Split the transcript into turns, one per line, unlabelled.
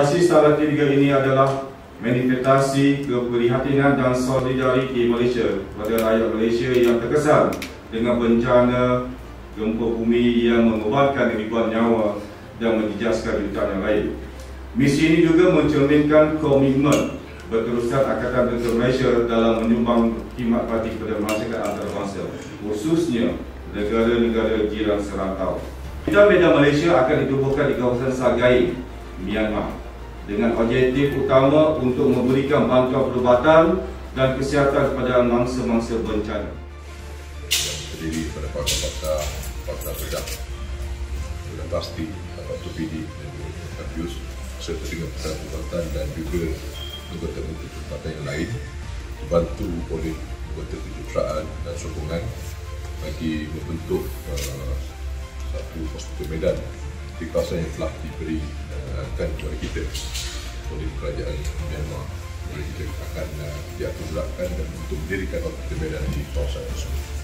Secara ketiga ini adalah manifestasi keprihatinan dan solidariti Malaysia kepada rakyat Malaysia yang terkesan dengan bencana gempa bumi yang mengobatkan ribuan nyawa dan menjejaskan jutaan yang lain. Misi ini juga mencerminkan komitmen berterusan Angkatan Tentera Malaysia dalam menyumbang khidmat bakti kepada masyarakat antarabangsa, khususnya negara-negara jiran serantau. Bidang medan Malaysia akan ditubuhkan di kawasan Sagaing, Myanmar, dengan objektif utama untuk memberikan bantuan perubatan dan kesihatan kepada mangsa-mangsa bencana.
Yang terdiri pada fakta bedah, bedah plastik, ortopedi dan kardus, serta dengan perubatan dan juga anggota-anggota tempatan yang lain, dibantu oleh anggota kejuruteraan dan sokongan bagi membentuk satu hospital medan di kawasan yang telah diberikan kepada kita oleh kerajaan Myanmar. Jadi kita akan diaturkan dan untuk mendirikan hospital medan di kawasan tersebut.